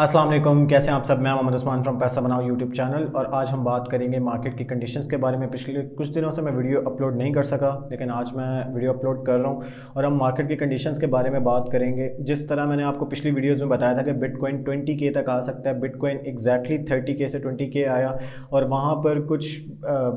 अस्सलाम वालेकुम, कैसे हैं आप सब। मैं मोहम्मद उस्मान फ्रॉम पैसा बनाओ यूट्यूब चैनल और आज हम बात करेंगे मार्केट की कंडीशंस के बारे में। पिछले कुछ दिनों से मैं वीडियो अपलोड नहीं कर सका, लेकिन आज मैं वीडियो अपलोड कर रहा हूं और हम मार्केट की कंडीशंस के बारे में बात करेंगे। जिस तरह मैंने आपको पिछली वीडियोज़ में बताया था कि बिटकॉइन 20K तक आ सकता है, बिटकॉइन एग्जैक्टली 30K से 20K आया और वहाँ पर कुछ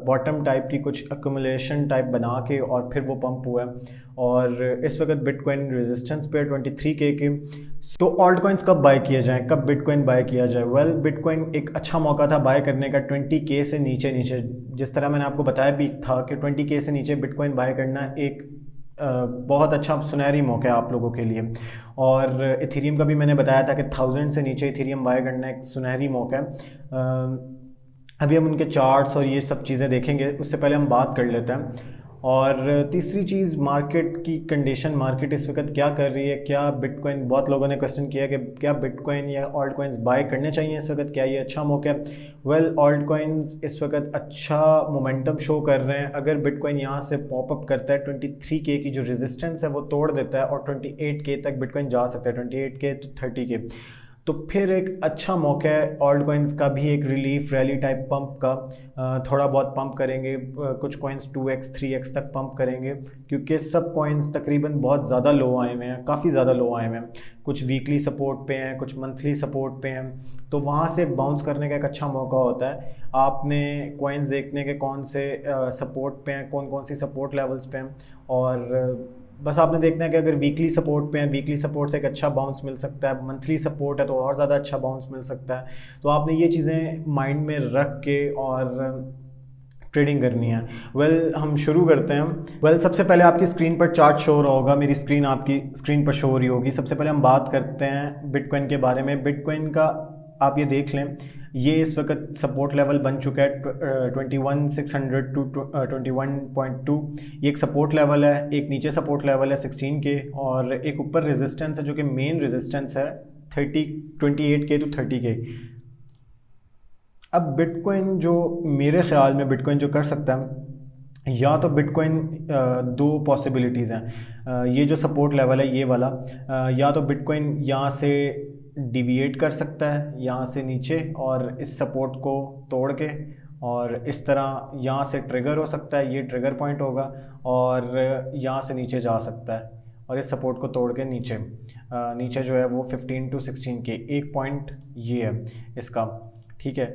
बॉटम टाइप की कुछ अक्यूमुलेशन टाइप बना के और फिर वो पंप हुआ है और इस वक्त बिटकॉइन रेजिस्टेंस पे 23K के। तो ऑल्ट कॉइन्स कब बाय किया जाए, कब बिटकॉइन बाय किया जाए? वेल, बिटकॉइन एक अच्छा मौका था बाय करने का 20K से नीचे नीचे। जिस तरह मैंने आपको बताया भी था कि 20K से नीचे बिटकॉइन बाय करना एक बहुत अच्छा सुनहरी मौका है आप लोगों के लिए। और इथेरियम का भी मैंने बताया था कि 1000 से नीचे इथेरियम बाय करना एक सुनहरी मौका है। अभी हम उनके चार्ट्स और ये सब चीज़ें देखेंगे, उससे पहले हम बात कर लेते हैं। और तीसरी चीज़, मार्केट की कंडीशन, मार्केट इस वक्त क्या कर रही है। क्या बिटकॉइन, बहुत लोगों ने क्वेश्चन किया कि क्या बिटकॉइन या ऑल्ट कॉइन्स बाय करने चाहिए इस वक्त, क्या ये अच्छा मौका है? वेल, ऑल्ट कॉइन्स इस वक्त अच्छा मोमेंटम शो कर रहे हैं। अगर बिटकॉइन यहाँ से पॉपअप करता है 23K की जो रेजिस्टेंस है वो तोड़ देता है और 28K तक बिटकॉइन जा सकता है, 28K to 30K, तो फिर एक अच्छा मौका है ऑल्ट कॉइन्स का भी एक रिलीफ रैली टाइप पंप का। थोड़ा बहुत पंप करेंगे, कुछ कॉइन्स 2x 3x तक पंप करेंगे, क्योंकि सब कॉइन्स तकरीबन बहुत ज़्यादा लो आए हुए हैं, काफ़ी ज़्यादा लो आए हुए हैं। कुछ वीकली सपोर्ट पे हैं, कुछ मंथली सपोर्ट पे हैं, तो वहाँ से बाउंस करने का एक अच्छा मौका होता है। आपने कॉइन्स देखने के कौन से सपोर्ट पे हैं, कौन कौन सी सपोर्ट लेवल्स पे हैं, और बस आपने देखना है कि अगर वीकली सपोर्ट पे है, वीकली सपोर्ट से एक अच्छा बाउंस मिल सकता है, मंथली सपोर्ट है तो और ज़्यादा अच्छा बाउंस मिल सकता है। तो आपने ये चीज़ें माइंड में रख के और ट्रेडिंग करनी है। वेल, हम शुरू करते हैं। वेल, सबसे पहले आपकी स्क्रीन पर चार्ट शो हो रहा होगा, मेरी स्क्रीन आपकी स्क्रीन पर शो हो रही होगी। सबसे पहले हम बात करते हैं बिटकॉइन के बारे में। बिटकॉइन का आप ये देख लें, ये इस वक्त सपोर्ट लेवल बन चुका है 21,600 टू 21.2। ये एक सपोर्ट लेवल है, एक नीचे सपोर्ट लेवल है 16K और एक ऊपर रेजिस्टेंस है जो कि मेन रेजिस्टेंस है 28K टू 30K। अब बिटकॉइन जो, मेरे ख्याल में बिटकॉइन जो कर सकता है, या तो बिटकॉइन दो पॉसिबिलिटीज़ हैं। ये जो सपोर्ट लेवल है ये वाला, या तो बिटकॉइन यहाँ से डिविएट कर सकता है यहाँ से नीचे और इस सपोर्ट को तोड़ के, और इस तरह यहाँ से ट्रिगर हो सकता है, ये ट्रिगर पॉइंट होगा, और यहाँ से नीचे जा सकता है और इस सपोर्ट को तोड़ के नीचे नीचे जो है वो 15 टू 16K, एक पॉइंट ये है इसका, ठीक है।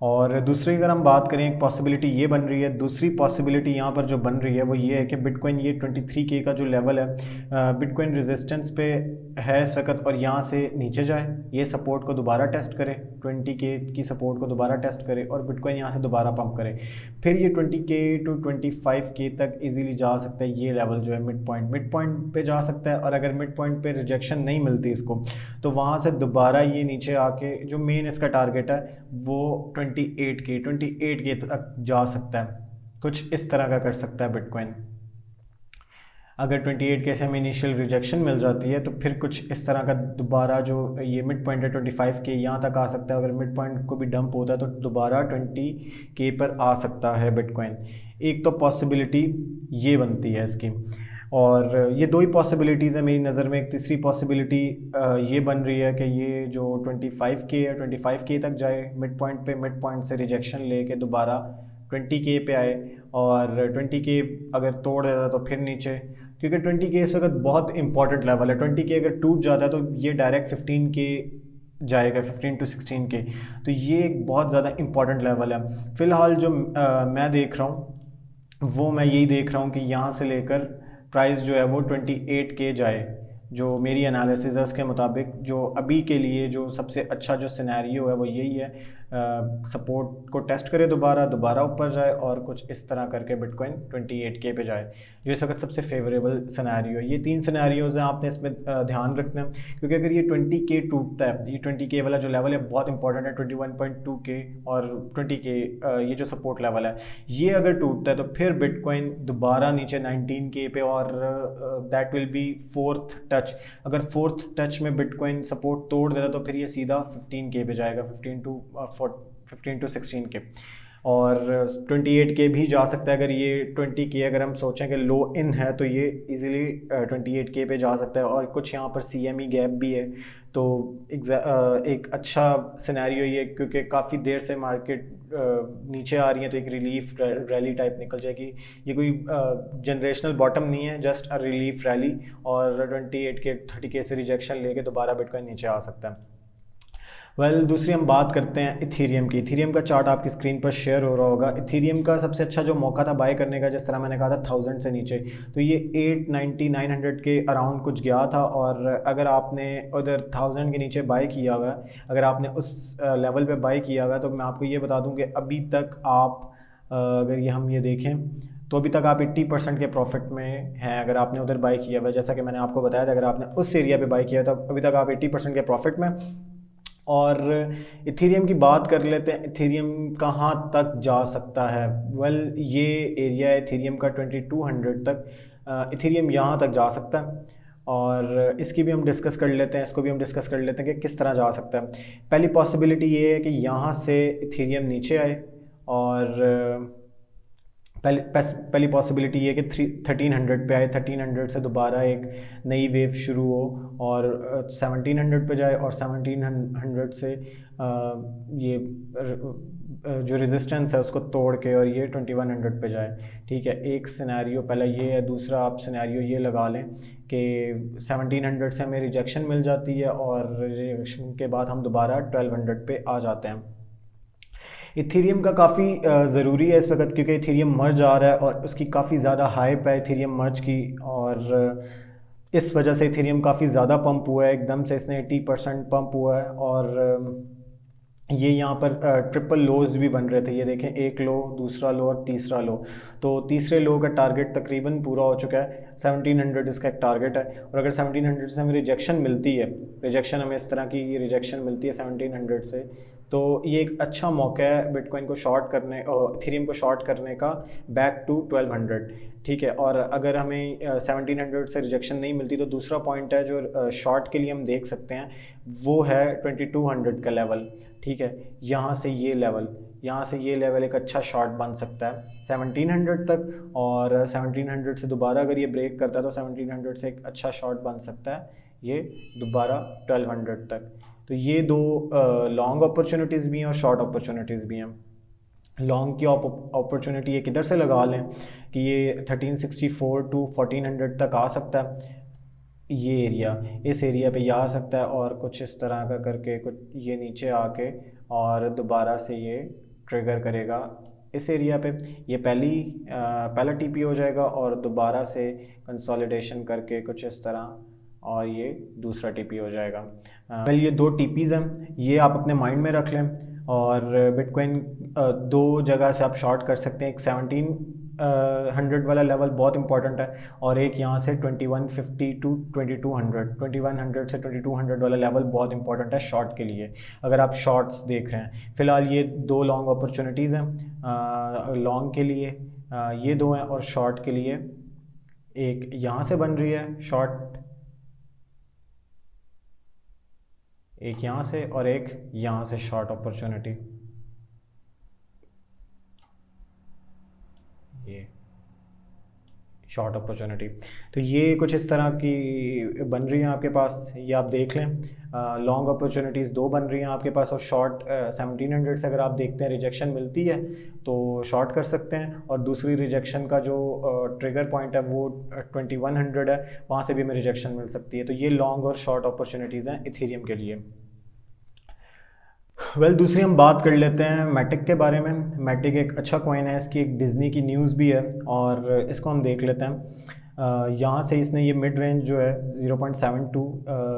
और दूसरी अगर हम बात करें, एक पॉसिबिलिटी ये बन रही है, दूसरी पॉसिबिलिटी यहाँ पर जो बन रही है वो ये है कि बिटकॉइन ये 23K का जो लेवल है, बिटकॉइन रेजिस्टेंस पे है इस वक्त और यहाँ से नीचे जाए, ये सपोर्ट को दोबारा टेस्ट करे, 20K की सपोर्ट को दोबारा टेस्ट करे और बिटकॉइन यहाँ से दोबारा पंप करे, फिर ये 20K टू 25K तक इजीली जा सकता है। ये लेवल जो है मिड पॉइंट पे जा सकता है, और अगर मिड पॉइंट पे रिजेक्शन नहीं मिलती इसको, तो वहाँ से दोबारा ये नीचे आके जो मेन इसका टारगेट है वो 28K तक जा सकता है। कुछ इस तरह का कर सकता है बिटकॉइन। अगर 28K से हमें इनिशियल रिजेक्शन मिल जाती है तो फिर कुछ इस तरह का दोबारा जो ये मिड पॉइंट है 25K, यहाँ तक आ सकता है। अगर मिड पॉइंट को भी डंप होता है तो दोबारा 20K पर आ सकता है बिटकॉइन। एक तो पॉसिबिलिटी ये बनती है इसकी, और ये दो ही पॉसिबिलिटीज़ है मेरी नज़र में। एक तीसरी पॉसिबिलिटी ये बन रही है कि ये जो 25K है 25K तक जाए मिड पॉइंट पे, मिड पॉइंट से रिजेक्शन लेके दोबारा 20K पे आए, और 20K अगर तोड़ देता तो फिर नीचे, क्योंकि 20K इस वक्त बहुत इंपॉर्टेंट लेवल है। 20K अगर टूट जाता है तो ये डायरेक्ट 15K जाएगा, 15 टू 16K, तो ये एक बहुत ज़्यादा इंपॉर्टेंट लेवल है। फ़िलहाल जो मैं देख रहा हूँ वो मैं यही देख रहा हूँ कि यहाँ से लेकर प्राइस जो है वो 28K जाए। जो मेरी एनालिसिस है उसके मुताबिक जो अभी के लिए जो सबसे अच्छा जो सिनेरियो है वो यही है, सपोर्ट को टेस्ट करे, दोबारा ऊपर जाए और कुछ इस तरह करके बिटकॉइन 28K पे जाए, जो इस वक्त सबसे फेवरेबल सिनेरियो है। ये तीन सिनेरियोज़ हैं, आपने इसमें ध्यान रखना है, क्योंकि अगर ये 20K टूटता है, ये 20K वाला जो लेवल है बहुत इंपॉर्टेंट है, 21.2K और 20K, ये जो सपोर्ट लेवल है ये अगर टूटता है तो फिर बिटकॉइन दोबारा नीचे 19K पे, और that will be fourth touch. अगर फोर्थ टच में बिटकॉइन सपोर्ट तोड़ देता तो फिर ये सीधा 15K पे जाएगा, 15 टू 16K। और 28K भी जा सकता है। अगर ये 20K अगर हम सोचें कि लो इन है तो ये इजीली 28K पे जा सकता है। और कुछ यहाँ पर CME गैप भी है, तो एक अच्छा सिनेरियो ये, क्योंकि काफ़ी देर से मार्केट नीचे आ रही है, तो एक रिलीफ रैली टाइप निकल जाएगी। ये कोई जनरेशनल बॉटम नहीं है, जस्ट अ रिलीफ रैली, और 28K 30K से रिजेक्शन लेके दोबारा बिटकॉइन नीचे आ सकता है। दूसरी हम बात करते हैं इथीरियम की। इथीरियम का चार्ट आपकी स्क्रीन पर शेयर हो रहा होगा। इथीरियम का सबसे अच्छा जो मौका था बाय करने का, जिस तरह मैंने कहा था 1000 से नीचे, तो ये 890 900 के अराउंड कुछ गया था। और अगर आपने उधर 1000 के नीचे बाय किया हुआ है, अगर आपने उस लेवल पे बाय किया हुआ है, तो मैं आपको ये बता दूं कि अभी तक आप अगर ये हम ये देखें तो अभी तक आप 80% के प्रॉफिट में हैं। अगर आपने उधर बाय किया हुआ है, जैसा कि मैंने आपको बताया था, अगर आपने उस एरिया पे बाय किया था, अभी तक आप 80% के प्रॉफिट में। और इथेरियम की बात कर लेते हैं, इथेरियम कहाँ तक जा सकता है। ये एरिया है इथेरियम का 2200 तक, इथेरियम यहाँ तक जा सकता है। और इसकी भी हम डिस्कस कर लेते हैं, इसको भी हम डिस्कस कर लेते हैं कि किस तरह जा सकता है। पहली पॉसिबिलिटी ये है कि यहाँ से इथेरियम नीचे आए, और पहली पॉसिबिलिटी ये कि 1300 पे आए, 1300 से दोबारा एक नई वेव शुरू हो और 1700 पे जाए, और 1700 से ये जो रेजिस्टेंस है उसको तोड़ के और ये 2100 पे जाए। ठीक है, एक सिनेरियो पहला ये है। दूसरा आप सिनेरियो ये लगा लें कि 1700 से हमें रिजेक्शन मिल जाती है, और रिजेक्शन के बाद हम दोबारा 1200 पे आ जाते हैं। इथेरियम का काफ़ी ज़रूरी है इस वक्त, क्योंकि इथेरियम मर्ज आ रहा है और उसकी काफ़ी ज़्यादा हाइप है इथेरियम मर्ज की, और इस वजह से इथेरियम काफ़ी ज़्यादा पंप हुआ है, एकदम से इसने 80% पंप हुआ है। और ये यहाँ पर ट्रिपल लोज भी बन रहे थे, ये देखें, एक लो, दूसरा लो और तीसरा लो। तो तीसरे लो का टारगेट तकरीबन पूरा हो चुका है, 1700 इसका एक टारगेट है। और अगर 1700 से हमें रिजेक्शन मिलती है, रिजेक्शन हमें इस तरह की रिजेक्शन मिलती है 1700 से, तो ये एक अच्छा मौका है बिटकॉइन को शॉर्ट करने, इथेरियम को शॉर्ट करने का बैक टू 1200। ठीक है, और अगर हमें 1700 से रिजेक्शन नहीं मिलती, तो दूसरा पॉइंट है जो शॉर्ट के लिए हम देख सकते हैं, वो है 2200 का लेवल। ठीक है, यहाँ से ये लेवल एक अच्छा शॉर्ट बन सकता है 1700 तक, और 1700 से दोबारा अगर ये ब्रेक करता है तो 1700 से एक अच्छा शॉर्ट बन सकता है ये दोबारा 1200 तक। तो ये दो लॉन्ग अपॉर्चुनिटीज़ भी हैं और शॉर्ट अपॉर्चुनिटीज़ भी हैं। लॉन्ग की अपॉर्चुनिटी ये किधर से लगा लें कि ये 1364 टू 1400 तक आ सकता है, ये एरिया, इस एरिया पे ये आ सकता है, और कुछ इस तरह का करके कुछ ये नीचे आके और दोबारा से ये ट्रिगर करेगा इस एरिया पे। ये पहला टीपी हो जाएगा, और दोबारा से कंसोलिडेशन करके कुछ इस तरह, और ये दूसरा टीपी हो जाएगा। ये दो टीपीज़ हैं, ये आप अपने माइंड में रख लें। और बिटकॉइन दो जगह से आप शॉर्ट कर सकते हैं, एक 1700 वाला लेवल बहुत इंपॉर्टेंट है, और एक यहाँ से 2150 टू 2200, 2100 से 2200 वाला लेवल बहुत इंपॉर्टेंट है शॉर्ट के लिए, अगर आप शॉर्ट्स देख रहे हैं। फ़िलहाल ये दो लॉन्ग अपॉर्चुनिटीज़ हैं लॉन्ग के लिए, ये दो हैं, और शॉर्ट के लिए एक यहाँ से बन रही है शॉर्ट, एक यहाँ से और एक यहाँ से शॉर्ट अपॉर्चुनिटी, ये शॉर्ट अपॉर्चुनिटी। तो ये कुछ इस तरह की बन रही हैं आपके पास, ये आप देख लें। लॉन्ग अपॉर्चुनिटीज़ दो बन रही हैं आपके पास, और शॉर्ट 1700 से अगर आप देखते हैं रिजेक्शन मिलती है तो शॉर्ट कर सकते हैं, और दूसरी रिजेक्शन का जो ट्रिगर पॉइंट है वो 2100 है, वहाँ से भी हमें रिजेक्शन मिल सकती है। तो ये लॉन्ग और शॉर्ट अपॉर्चुनिटीज़ हैं इथेरियम के लिए। दूसरी हम बात कर लेते हैं मैटिक के बारे में। मैटिक एक अच्छा कॉइन है, इसकी एक डिज़नी की न्यूज़ भी है, और इसको हम देख लेते हैं। यहाँ से इसने ये मिड रेंज जो है 0.72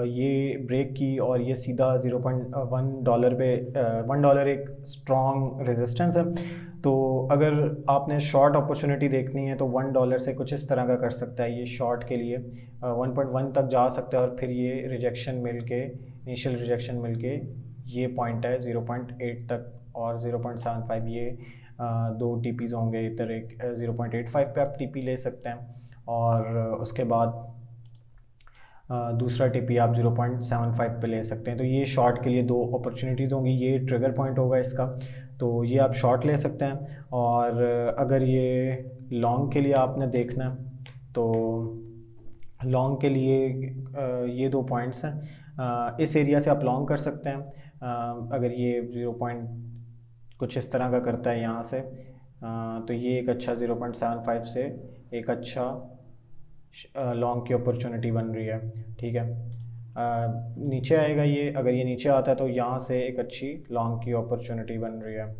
ये ब्रेक की, और ये सीधा $0.1 पे $1 एक स्ट्रॉन्ग रेजिस्टेंस है। तो अगर आपने शॉर्ट अपॉर्चुनिटी देखनी है तो $1 से कुछ इस तरह का कर सकता है, ये शॉर्ट के लिए 1.1 तक जा सकता है, और फिर ये रिजेक्शन मिल के, इनिशियल रिजेक्शन मिल के ये पॉइंट है 0.8 तक, और 0.75 ये दो टीपीज़ होंगे। इधर एक 0.85 पे आप टीपी ले सकते हैं, और उसके बाद दूसरा टीपी आप 0.75 पे ले सकते हैं। तो ये शॉर्ट के लिए दो अपॉर्चुनिटीज़ होंगी, ये ट्रिगर पॉइंट होगा इसका। तो ये आप शॉर्ट ले सकते हैं। और अगर ये लॉन्ग के लिए आपने देखना है तो लॉन्ग के लिए ये 2 पॉइंट्स हैं। इस एरिया से आप लॉन्ग कर सकते हैं। अगर ये 0 पॉइंट कुछ इस तरह का करता है यहाँ से, तो ये एक अच्छा 0.75 से एक अच्छा लॉन्ग की अपॉर्चुनिटी बन रही है। ठीक है, नीचे आएगा ये, अगर ये नीचे आता है तो यहाँ से एक अच्छी लॉन्ग की अपॉर्चुनिटी बन रही है।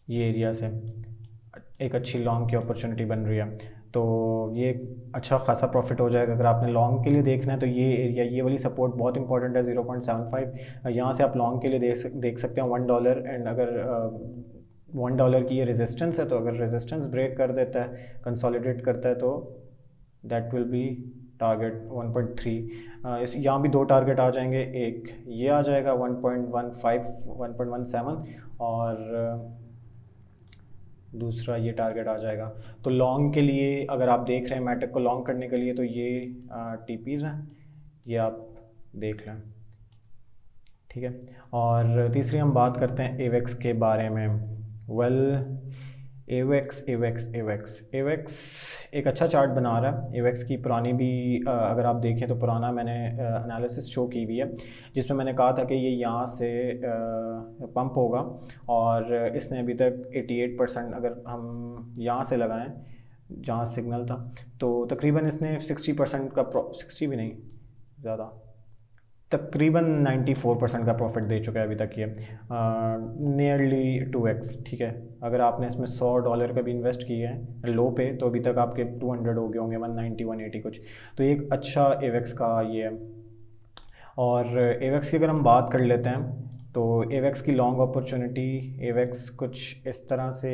ये एरिया से एक अच्छी लॉन्ग की अपॉर्चुनिटी बन रही है, तो ये अच्छा खासा प्रॉफिट हो जाएगा। अगर आपने लॉन्ग के लिए देखना है तो ये एरिया, ये वाली सपोर्ट बहुत इंपॉर्टेंट है, 0.75। यहाँ से आप लॉन्ग के लिए देख सकते हैं $1। एंड अगर $1 की ये रेजिस्टेंस है, तो अगर रेजिस्टेंस ब्रेक कर देता है, कंसोलिडेट करता है, तो दैट विल बी टारगेट 1.3। इस यहाँ भी 2 टारगेट आ जाएंगे, एक ये आ जाएगा 1.15 1.17 और दूसरा ये टारगेट आ जाएगा। तो लॉन्ग के लिए अगर आप देख रहे हैं मैटेक को लॉन्ग करने के लिए, तो ये टीपीज़ हैं, ये आप देख लें। ठीक है, और तीसरी हम बात करते हैं एवेक्स के बारे में। एवेक्स एक अच्छा चार्ट बना रहा है। एवेक्स की पुरानी भी अगर आप देखें तो पुराना मैंने एनालिसिस शो की हुई है, जिसमें मैंने कहा था कि ये यहाँ से पंप होगा, और इसने अभी तक 88%, अगर हम यहाँ से लगाएं जहाँ सिग्नल था, तो तकरीबन इसने 60% का 60 भी नहीं, ज़्यादा, तकरीबन 94% का प्रॉफिट दे चुका है अभी तक ये, नियरली 2x। ठीक है, अगर आपने इसमें $100 का भी इन्वेस्ट किया है लो पे, तो अभी तक आपके 200 हो गए होंगे, 190 180 कुछ। तो एक अच्छा एवेक्स का ये है। और एवेक्स की अगर हम बात कर लेते हैं, तो एवेक्स की लॉन्ग अपॉर्चुनिटी, एवेक्स कुछ इस तरह से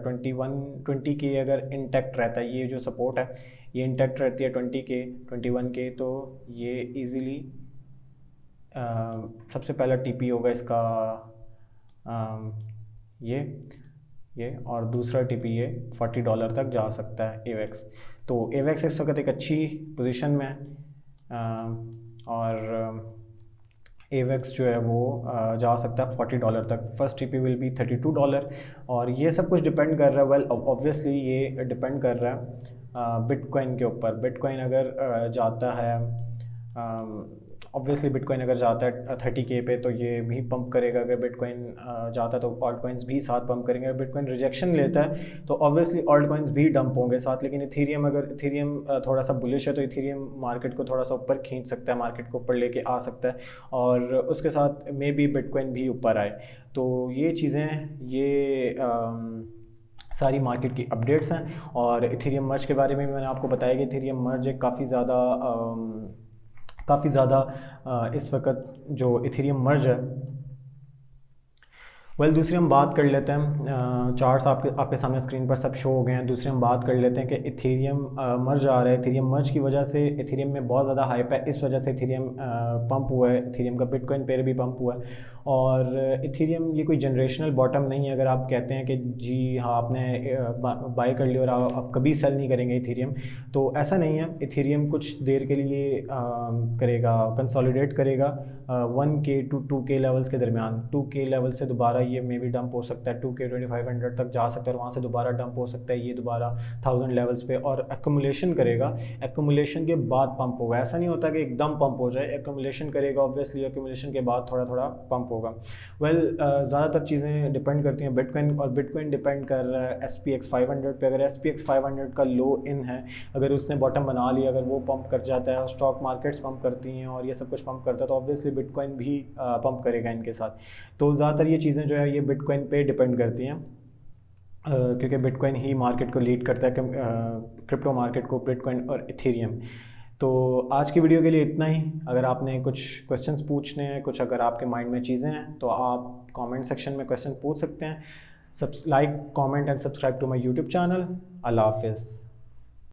20 के अगर इंटैक्ट रहता है, ये जो सपोर्ट है ये इंटैक्ट रहती है 20 के 21 के, तो ये ईज़िली सबसे पहला टीपी होगा इसका ये और दूसरा टीपी ये $40 तक जा सकता है एवेक्स। तो एवेक्स इस वक्त एक अच्छी पोजीशन में है, और एवेक्स जो है वो जा सकता है $40 तक। फर्स्ट टीपी विल बी $32, और ये सब कुछ डिपेंड कर रहा है, वेल ऑब्वियसली ये डिपेंड कर रहा है बिटकॉइन के ऊपर। बिटकॉइन अगर जाता है, ऑब्वियसली बिटकॉइन अगर जाता है 30K पे, तो ये भी पंप करेगा। अगर बिटकॉइन जाता है तो ऑल्ट कॉइन्स भी साथ पंप करेंगे। अगर बिटकॉइन रिजेक्शन लेता है तो ऑब्वियसली ऑल्ट कॉइन्स भी डंप होंगे साथ। लेकिन इथेरियम, अगर इथेरियम थोड़ा सा बुलिश है, तो इथेरियम मार्केट को थोड़ा सा ऊपर खींच सकता है, मार्केट को ऊपर लेके आ सकता है, और उसके साथ मे बी बिटकॉइन भी ऊपर आए। तो ये चीज़ें, ये सारी मार्केट की अपडेट्स हैं। और इथेरियम मर्ज के बारे में मैंने आपको बताया कि इथेरियम मर्ज एक काफ़ी ज़्यादा इस वक्त जो इथेरियम मर्ज है, दूसरी हम बात कर लेते हैं, चार्ट्स आपके सामने स्क्रीन पर सब शो हो गए हैं। दूसरी हम बात कर लेते हैं कि इथेरियम मर्ज आ रहा है। इथेरियम मर्ज की वजह से इथेरियम में बहुत ज़्यादा हाइप है, इस वजह से इथेरियम पंप हुआ है, इथेरियम का बिटकॉइन पेयर भी पंप हुआ है। और इथेरियम ये कोई जनरेशनल बॉटम नहीं है। अगर आप कहते हैं कि जी हाँ आपने बाय कर लिया और आप कभी सेल नहीं करेंगे इथेरियम, तो ऐसा नहीं है। इथेरियम कुछ देर के लिए करेगा, कंसोलिडेट करेगा 1K to 2K लेवल्स के दरमियान। 2K लेवल से दोबारा ये मे बी डंप हो सकता है, 2K 2500 तक जा सकता है, और वहाँ से दोबारा डंप हो सकता है ये दोबारा 1000 लेवल्स पे, और एक्यूमुलेशन करेगा। एक्यूमुलेशन के बाद पंप होगा। ऐसा नहीं होता कि एकदम पंप हो जाए, एक्यूमुलेशन करेगा, ऑब्वियसली एक्यूमुलेशन के बाद थोड़ा थोड़ा पंप होगा। ज़्यादातर चीज़ें डिपेंड करती हैं बिटकॉइन, और बिटकॉइन डिपेंड कर रहा है SPX 500 पे। अगर SPX 500 का लो इन है, अगर उसने बॉटम बना लिया, अगर वो पंप कर जाता है, और स्टॉक मार्केट्स पंप करती हैं और ये सब कुछ पंप करता है, तो ऑब्वियसली बिटकॉइन भी पंप करेगा इनके साथ। तो ज़्यादातर ये चीज़ें जो है ये बिटकॉइन पे डिपेंड करती हैं, क्योंकि बिटकॉइन ही मार्केट को लीड करता है, क्रिप्टो मार्केट को, बिटकॉइन और इथेरियम। तो आज की वीडियो के लिए इतना ही। अगर आपने कुछ क्वेश्चंस पूछने हैं, कुछ अगर आपके माइंड में चीज़ें हैं, तो आप कमेंट सेक्शन में क्वेश्चन पूछ सकते हैं। Like, comment and subscribe to my YouTube channel. अल्लाह हाफिज़।